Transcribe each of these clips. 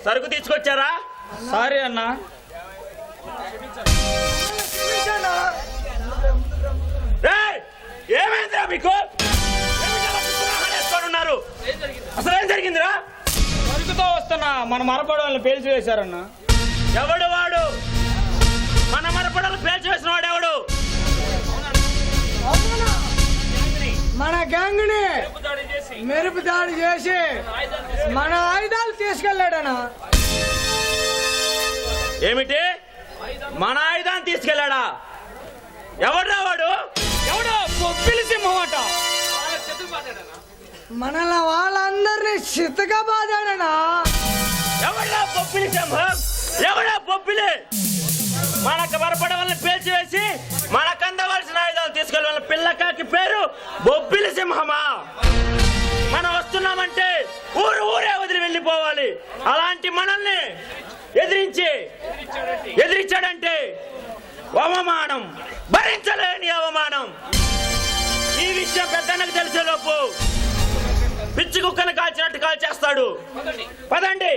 సరుకు తీసుకొచ్చారా? సారీ అన్నా. ఏమైందిరా మీకు? ఉన్నారు, అసలు ఏం జరిగిందిరా? సరుకుతో వస్తున్నా మన మరపడవల్ని పేల్చి వేశారన్నా. ఎవడు వాడు? మన మరపడలు పేల్చి వేసిన వాడు ఎవడు? మన గ్యాంగ్ ని మెరుపు దాడి చేసి మన ఆయుధాలు తీసుకెళ్లాడనా? ఏమిటి? మన ఆయుధాన్ని తీసుకెళ్లాడా? ఎవడ్రా వాడు? ఎవడో బొబ్బిలి సింహం అట. మనల వాళ్ళందరినీ చితగా బాధాడనా? ఎవడ్రా బొబ్బిలి సింహం? ఎవడా బొబ్బిలి? మనకు మరపడవల్ని పేల్చి వేసి మనకు అందవలసిన ఆయుధాలు తీసుకెళ్ళి పిల్లకాకి పేరు బొబ్బిలి సింహమా? మనం వస్తున్నామంటే ఊరే వదిలి వెళ్ళిపోవాలి. అలాంటి మనల్ని ఎదిరించాడంటే అవమానం, భరించలేని అవమానం. ఈ విషయం పెద్దన్నకు తెలిసేలోపు పిచ్చి కుక్కను కాల్చినట్టు కాల్చేస్తాడు. పదండి,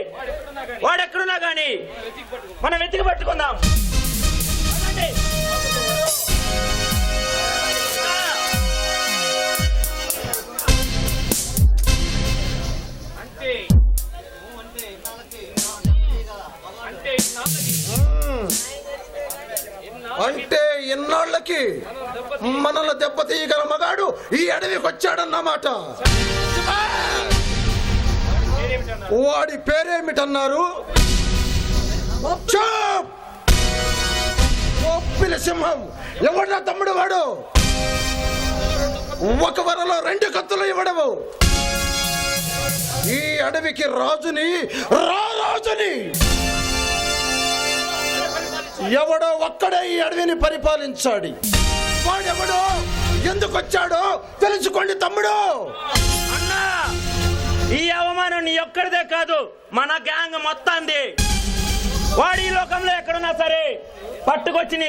వాడెక్కడున్నా గాని మనం వెతికి పట్టుకుందాం. అంటే ఇన్నాళ్ళకి మనల్ని దెబ్బతీయగల మగాడు ఈ అడవికి వచ్చాడన్నమాట. వాడి పేరేమిటన్నారు? బొబ్బిలి సింహం. ఎవడా తమ్ముడు వాడు? ఒక వరలో 2 కత్తులు ఇవ్వడము. ఈ అడవికి రాజుని ఎవడో ఒక్కడే ఈ అడవిని పరిపాలించాడు. వాడెవడో, ఎందుకు వచ్చాడో తెలుసుకోండి తమ్ముడు. అన్నా, ఈ అవమానం నీ ఒక్కడిదే కాదు, మన గ్యాంగ్ మొత్తాంది. వాడు ఈ లోకంలో ఎక్కడున్నా సరే పట్టుకొచ్చి నీ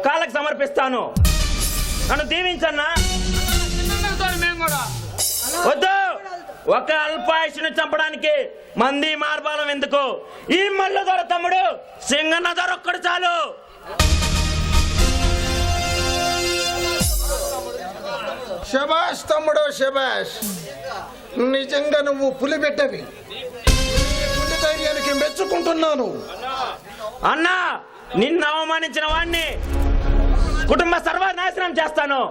కాళ్ళకి సమర్పిస్తాను. నన్ను దీవించన్నా. వద్దు, ఒక అల్పాయుషుని చంపడానికి మంది మార్బాలం ఎందుకు? ఈ మల్లు దొర తమ్ముడు సింగన్న దొర ఒక్కడు చాలు. శబాష్ తమ్ముడు, శబాష్. నిజంగా నువ్వు పులి పెట్టవి. పులి ధైర్యానికి మెచ్చుకుంటున్నాను. అన్నా, నిన్ను అవమానించిన వాడిని కుటుంబ సర్వనాశనం చేస్తాను.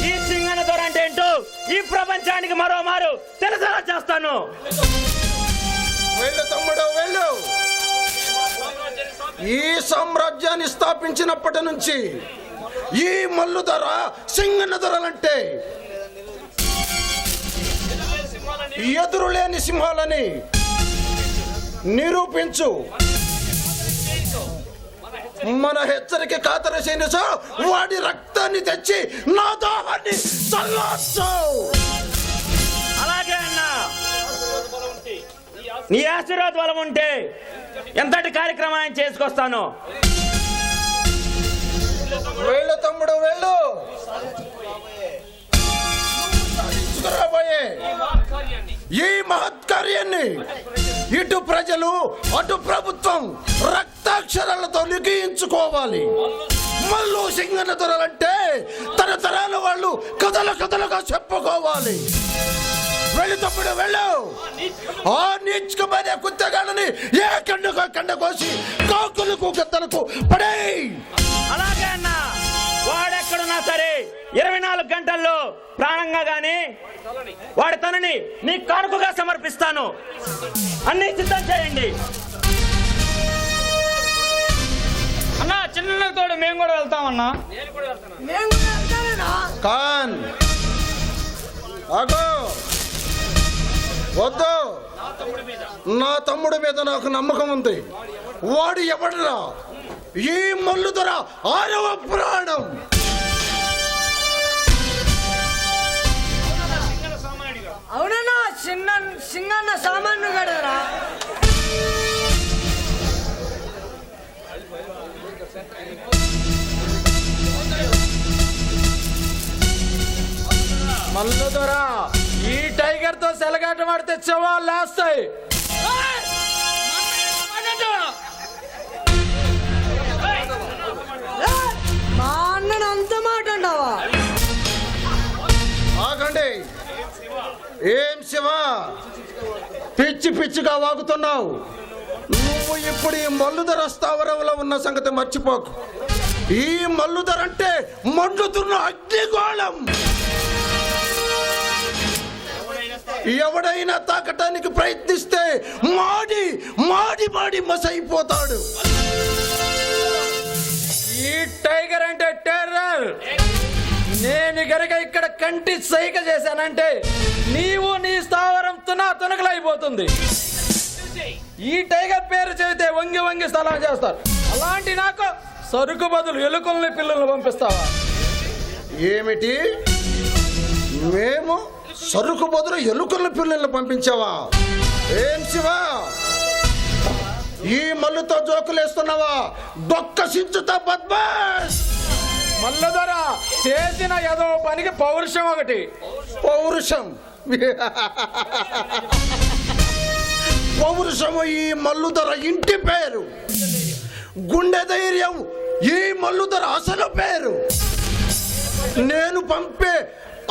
ఈ సింగన్న దొర అంటే ఏంటో ఈ ప్రపంచానికి మరోమారు తెలిసేలా చేస్తాను. వెళ్ళు తమ్ముడు, వెళ్ళు. ఈ సామ్రాజ్యాన్ని స్థాపించినప్పటి నుంచి ఈ మల్లు ధర, సింగన్న ధరలంటే ఎదురులేని సింహాలని నిరూపించు. మన హెచ్చరిక ఖాతరు చేసు. వాడి రక్తాన్ని తెచ్చి నా దాహాన్ని చల్లార్చు. అలాగే అన్నా, నీ ఆశీర్వాద బలం ఉంటే ఎంతటి కార్యక్రమాన్ని చేసుకొస్తాను. వెళ్ళు తమ్ముడు, వెళ్ళు. ఈ మహత్కార్యాన్ని ఇటు ప్రజలు అటు ప్రభుత్వం రక్తాక్షరాలతో లిఖించుకోవాలి. మల్లు సింగన్న దొరలంటే తరతరాల వాళ్ళు కథలుగా చెప్పుకోవాలి. వెళ్ళు తమ్ముడు, వెళ్ళు. ఆ నీచుకమైన కుత్తగాళ్ళని ఏ కండ కోసి కాకులకు గద్దలకు పడేయ్. అలాగే అన్నా, వాడెక్కడున్నా సరే 24 గంటల్లో ప్రాణంగా గాని వాడి తనని నీ కానుకగా సమర్పిస్తాను. అన్ని సిద్ధం చేయండి. అన్నా, చిన్నతో మేము కూడా వెళ్తామన్నా. కాన్ అగో, వద్దు. నా తమ్ముడి మీద నాకు నమ్మకం ఉంది. వాడు ఎవడరా? ఈ మల్లు ధర 6వ ప్రాణం. అవునన్నా, సింగన్న సామాన్లు గడరా. మల్లు ధర, ఈ టైగర్ తో సెలగాట వాడు తెచ్చావా లేస్తాయి. ఏం శివ, పిచ్చి పిచ్చిగా వాగుతున్నావు? నువ్వు ఇప్పుడు ఈ మల్లుధర స్థావరంలో ఉన్న సంగతి మర్చిపోకు. ఈ మల్లుధర అంటే మండుతున్న అగ్నిగోళం. ఎవడైనా తాకటానికి ప్రయత్నిస్తే మాడి మాడి మాడి మసైపోతాడు. ఈ టైగర్ అంటే టెర్రర్. నేను గనక ఇక్కడ కంటి సైగ చేశానంటే నీవు నీ స్థావరం తునకలైపోతుంది. ఈ టైగర్ పేరు చెబితే వంగి వంగి స్థలం చేస్తారు. అలాంటి నాకు సరుకు బదులు ఎలుకల్ని పిల్లల్ని పంపిస్తావా? ఏమిటి? మేము సరుకు బదులు ఎలుకల పిల్లల్ని పంపించావా? ఏం శివ, ఈ మల్లుతో జోకులేస్తున్నావా? దొక్క సించుతా బద్మాష్. మల్లధర చేసిన ఏదో పనికి పౌరుషం ఒకటి. పౌరుషం పౌరుషము ఈ మల్లుధర ఇంటి పేరు. గుండె ధైర్యం ఈ మల్లుధర అసలు పేరు. నేను పంపే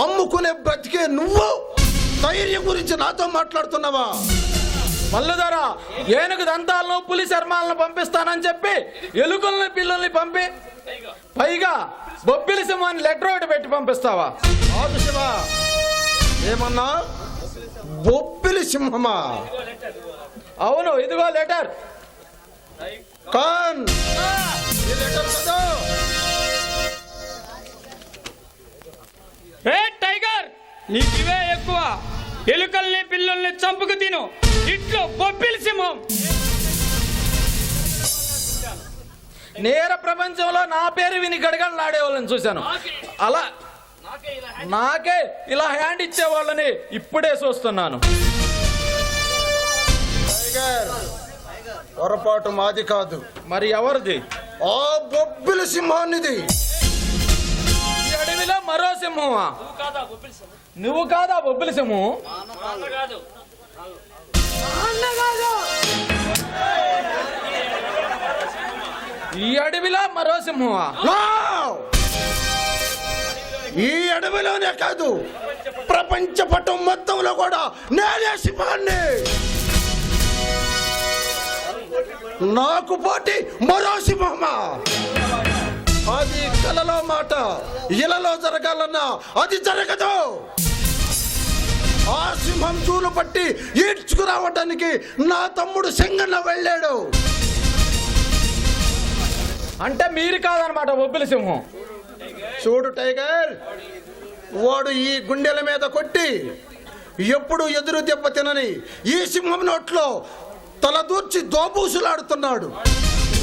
అమ్ముకునే బ్రతికే నువ్వు ధైర్యం గురించి నాతో మాట్లాడుతున్నావా? మల్లధర ఏనుగు దంతాలను పులి చర్మాలను పంపిస్తానని చెప్పి ఎలుకల్ని పిల్లల్ని పంపి పైగా బొబ్బిలి సింహాన్ని లెటర్ ఒకటి పెట్టి పంపిస్తావా? కాదు శివ. ఏమన్నా? బొబ్బిలి సింహమా? అవును, ఇదిగో లెటర్. కాన్ ఈ లెటర్ కదా. ఏ టైగర్, నీకు ఇవే ఎక్కువ. ఎలుకల్ని పిల్లల్ని చంపుకు తిను. ఇట్లు బొబ్బిలి సింహం. నేర ప్రపంచంలో నా పేరు విని గడగడలాడే వాళ్ళని చూశాను. అలా నాకే ఇలా హ్యాండ్ ఇచ్చే వాళ్ళని ఇప్పుడే చూస్తున్నాను. టైగర్, పొరపాటు మాది కాదు. మరి ఎవరిది? ఆ బొబ్బిలి సింహానిది. ఈ అడవిలో మరో సింహమా? నువ్వు కాదా బొబ్బిలి సింహం? ఈ అడవిలో మరో సింహమా? ఈ అడవిలోనే కాదు, ప్రపంచ పటం మొత్తంలో కూడా నేనే సింహాన్ని. నాకు పోటీ మరో సింహమా? అది కలలో మాట, ఇలలో జరగాలన్నా అది జరగదు. ఆ సింహం చూలు పట్టి ఈడ్చుకురావడానికి నా తమ్ముడు సింగన్న వెళ్ళాడు. అంటే మీరు కాదనమాట బొబ్బిలి సింహం. చూడు టైగర్, వాడు ఈ గుండెల మీద కొట్టి ఎప్పుడు ఎదురు దెబ్బ తినని ఈ సింహం నోట్లో తల దూర్చి దోబూసులాడుతున్నాడు.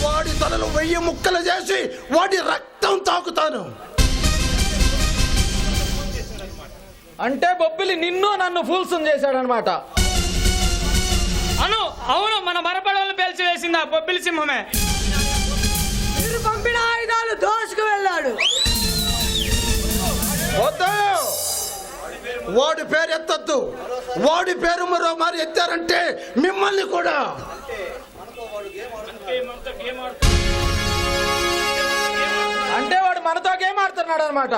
వాడి తలలు 1000 ముక్కలు చేసి వాడి రక్తం తాకుతాను. అంటే బొబ్బిలి నిన్ను నన్ను ఫూల్సం చేశాడనమాట. అవును, మన మరపడవలను పేల్చి వేసింది ఆ బొబ్బిలి సింహమే. మీరు పంపిన ఆయుధాలు దోసుకు వెళ్ళాడు. వద్దు, వాడి పేరు ఎత్తద్దు. వాడి పేరు మరో మారి ఎత్తారంటే మిమ్మల్ని కూడా. అంటే వాడు మనతో గేమ్ ఆడుతున్నాడు అనమాట.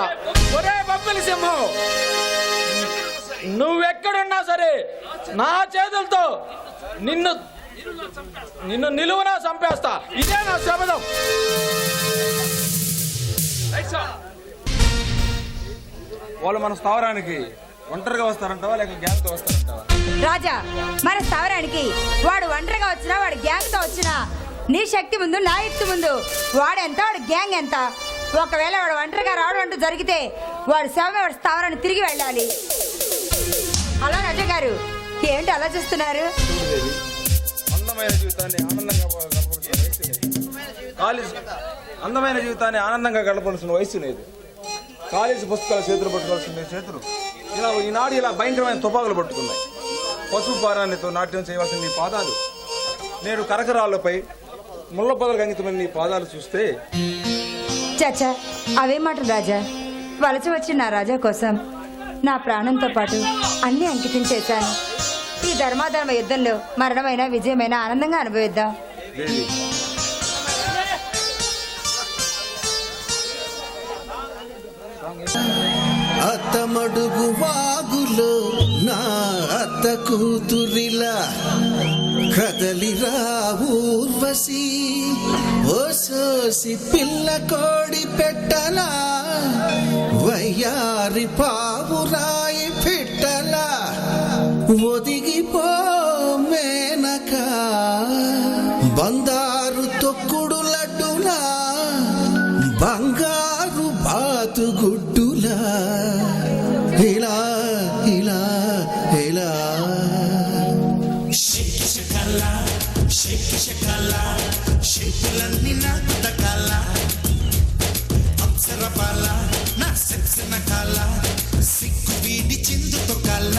ఒరే బొబ్బిలి సింహం, నువ్వెక్కడున్నా సరే నా చేతులతో నిన్ను నిలువునా చంపేస్తా. ఇదే నా శపథం. వాళ్ళు మన స్థావరానికి ఒంటరిగా వస్తారంటావా లేక గ్యాంగ్ తో వస్తారంటావా? రాజా, మన స్థావరానికి వాడు ఒంటరిగా వచ్చినా వాడు గ్యాంగ్ తో వచ్చినా నీ శక్తి ముందు నా యుక్తి ముందు వాడెంత వాడు గ్యాంగ్ ఎంత. ఒకవేళ వాడు ఒంటరిగా రావడం అంటూ జరిగితే వాడు శవమే వాడి స్థావరాన్ని తిరిగి వెళ్ళాలి. హలో రాజా గారు, ఏంటి అలా చూస్తున్నారు? అందమైన జీవితాన్ని ఆనందంగా గడపవలసిన వయసు లేదు. కాలేజీ పుస్తకాల చేతులు పట్టుకోవాల్సిన చేతులు ఈనాడు ఇలా భయంకరమైన తుపాకులు పట్టుకున్నాయి. పసుపు పారాన్నితో నాట్యం చేయవలసిన నీ పాదాలు నేడు కరకరాళ్ళపై ముళ్ళ పొదలకు అంకితమైన నీ పాదాలు చూస్తే. చచ్చా, అవే మాటలు రాజా. వలస వచ్చిన నా రాజా కోసం నా ప్రాణంతో పాటు అన్ని అంకితం చేశాను. ఈ ధర్మాధర్మ యుద్ధంలో మరణమైన విజయమైన ఆనందంగా అనుభవిద్దాం. దేవి, అతమడుగు వాగులో నా అత్త కూతురిలా కదలిరా ఊర్వశి ఓ సోసి పిల్ల కోడి పెట్టలా వయ్యారి పావురాయి పెట్టలా ఒదిగిపో మేనక బంగారు తొక్కుడు లడ్డులా బంగారు బాతుగుడ్డులా ఇలా ఇలా ఇలా షేపులన్నీ నాకు దక్కాల అప్సర బాల నా సెక్సిన కాల సిక్కు వీడి చిందు తొక్కాల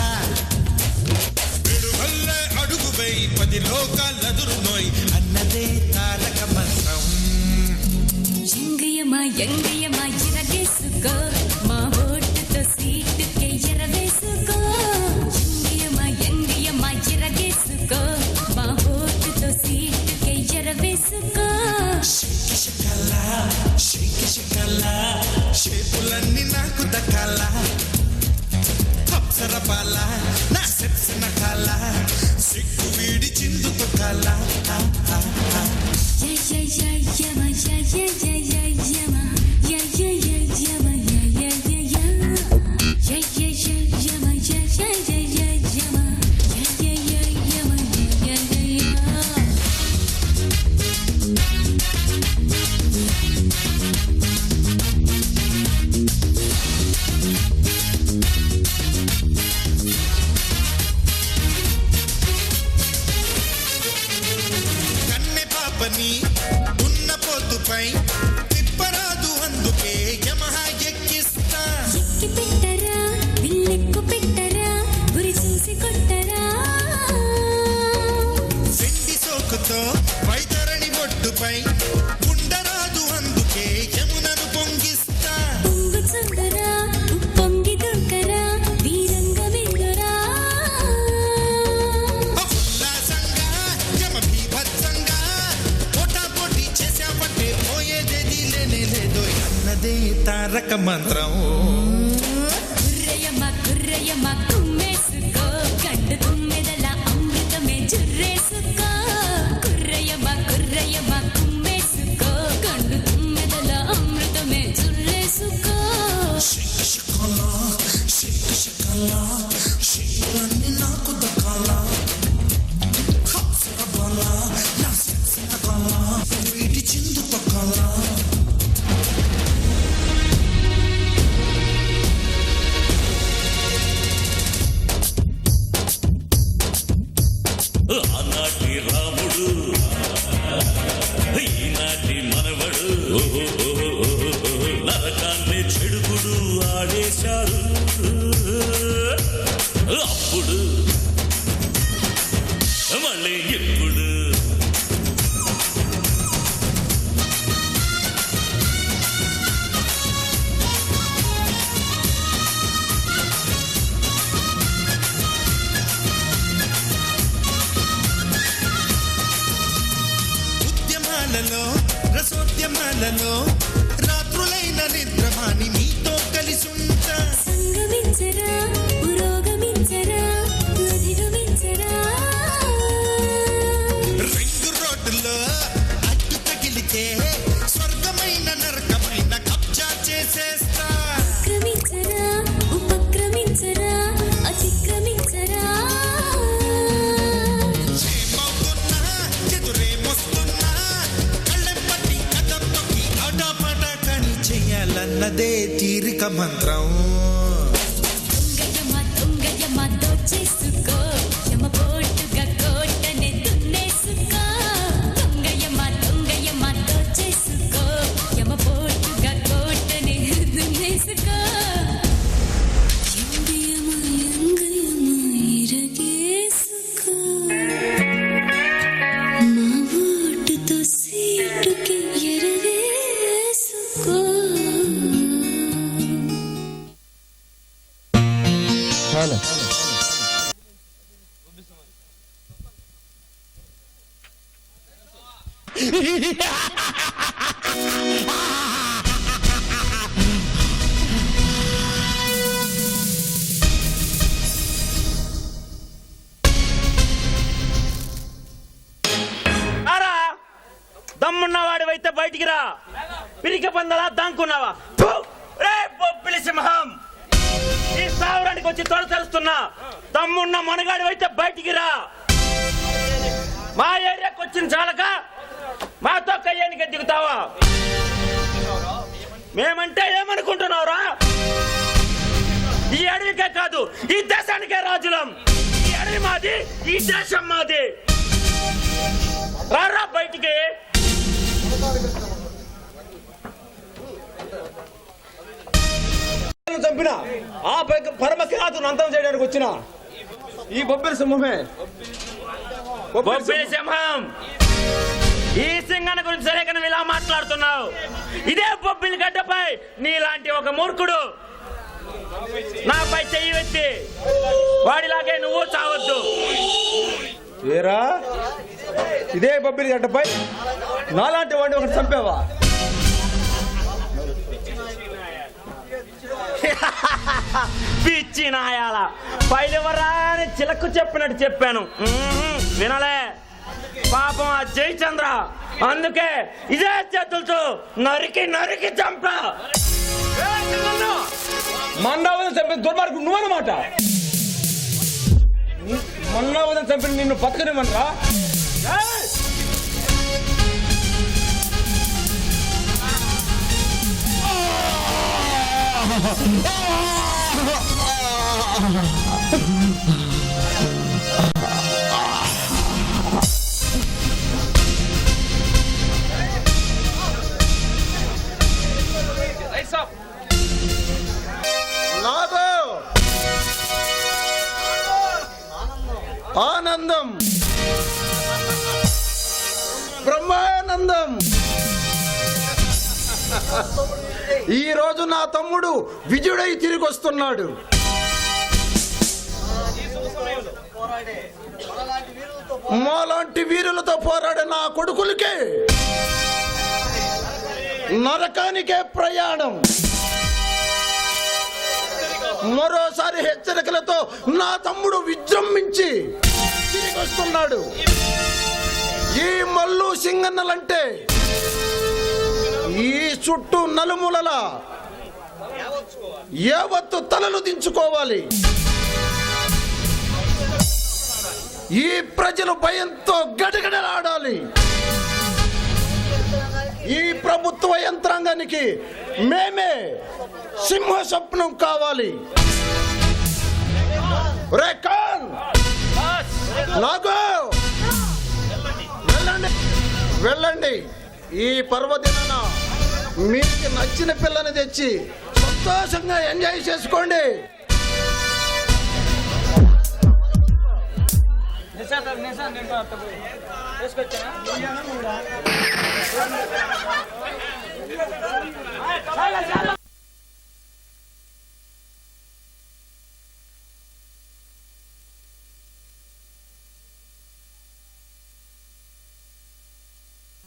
విడువల్లే అడుగు వేయి 10 లోకాలెదురు నోయ్ అన్నదే తారక మంత్రం ఎంగయ్యమా ఎంగయ్యమా ఎరగేసుకో మా ఓటుతో సీటుకే ఎరవేసుకో ఎంగయ్యమా ఎంగయ్యమా ఎరగేసుకో మా ఓటుతో సీటుకే ఎరవేసుకో షకల షేపులన్నీ నాకు దక్కాల అప్సర బాల నా సెక్సిన కాల సిగ్గు వీడి చిందు తొక్కాల ఉన్న పోతుపై తిప్పరాదు అందుకే యమహా ఎక్కిస్తా ఎక్కి పెట్టరా విల్లెక్కు పెట్టరా గురి చూసి కొట్టరా వెండి సోకుతో వైతరణి ఒడ్డుపై ఉండరాదు అందుకే యమునను పొంగిస్తా పొంగు చుందరా పొంగి దుంకరా వీరంగ వెంగరా ఉల్లాసంగా యమ భీభత్సంగా పోటాపోటీ చేసావంటే పోయేదేది లేనే లేదు అన్నదే తారక మంత్రం కుర్రయ్యమ్మ కుమ్మేసుకో గండు తుమ్మెదల అమృతమే జుర్రేసుకో కుర్రయ్యమ్మ కుమ్మేసుకో గండు తుమ్మెదల అమృతమే జుర్రేసుకో షేపులన్నీ నాకు దక్కాల అప్సర బాల నా సెక్సిన కాల వీటి చిందు తొక్కాల ఆనాటి రాముడు ఈనాటి మనవడు నరకాన్ని చెడుగుడు ఆడేశారు అప్పుడు మళ్ళీ ఎప్పుడు ఉద్యమాలలో రసోద్యమాలలో రాత్రులైన నిద్రమాని మీతో కలిసుంటా సంగమించరా పురోగమించరా అధిగమించరా రింగు రోడ్డులో అడ్డు తగిలితే స్వర్గమైన నరకమైన కబ్జా చేసేస్తా క్రమించరా ఉపక్రమించరా అతిక్రమించరా ఏమవుతున్నా ఎదురేమొస్తున్నా కళ్ళెం పట్టి కథం తొక్కి ఆటపాట కని చెయ్యాలన్నదే తీరిక మంత్రం దొంగయ్యమ్మ దోచేసుకో యమ పోటుగా కోటనే దున్నేసుకో దొంగయ్యమ్మ దోచేసుకో యమ పోటుగా కోటనే దున్నేసుకో ఎంగయ్యమ్మ ఇరగేసుకో మా ఓటుతో సీటుకి ఎరవేసుకో రా. పిరికి పందలా దాంకున్నావా? ఫు! రే బొబ్బిలి సింహం, ఈ స్థావరానికి వచ్చి తొలతలుస్తున్నా. తమ్మున్న మనగాడి అయితే బయటికి రా. మా ఏరియాకి వచ్చిన చాలక మాతో కయ్యానికి దిగుతావా? మేమంటే ఏమనుకుంటున్నావురా? ఈ అడవికే కాదు, ఈ దేశానికే రాజులం. ఈ అడవి మాది, ఈ దేశం మాది. రారా బయటికి. చంపిన ఆ పరమకిరాతును అంతం చేయడానికి వచ్చిన ఈ బొబ్బిలి సింహమే. బొబ్బిలి సింహం, ఈ సింహాన్ని గురించి సరిగ్గా నువ్వు ఇలా మాట్లాడుతున్నావు. ఇదే బొబ్బిలి గడ్డపై నీలాంటి ఒక మూర్ఖుడు నాపై చెయ్యి వెత్తి వాడిలాగే నువ్వు చావద్దు. ఏరా, ఇదే బొబ్బిలి గడ్డపై నాలాంటి వాడిని ఒకటి చంపావా? పిచ్చి నాయాల, పైలవరా అని చిలక్కు చెప్పినట్టు చెప్పాను. వినలే పాపం ఆ జయచంద్ర, అందుకే ఇదే చేతులతో నరికి నరికి చంపా. మన్నావదం చంపిన దుర్మార్గుడు నువ్వన్నమాట. మన్నావదం చంపిన నిన్ను బతకనివ్వనరా? నాదో ఆనందం, బ్రహ్మానందం. ఈ రోజు నా తమ్ముడు విజయుడై తిరిగి వస్తున్నాడు. మాలాంటి వీరులతో పోరాడే నా కొడుకులకే నరకానికే ప్రయాణం. మరోసారి హెచ్చరికలతో నా తమ్ముడు విజృంభించి తిరిగి వస్తున్నాడు. ఈ మల్లు సింగన్నలంటే ఈ చుట్టూ నలుమూలల యావత్తు తలలు దించుకోవాలి. ఈ ప్రజలు భయంతో గడగడలాడాలి. ఈ ప్రభుత్వ యంత్రాంగానికి మేమే సింహ స్వప్నం కావాలి. రే ఖాన్, నాగు, వెళ్ళండి వెళ్ళండి. ఈ పర్వదినాన మీకు నచ్చిన పిల్లని తెచ్చి సంతోషంగా ఎంజాయ్ చేసుకోండి. చాలా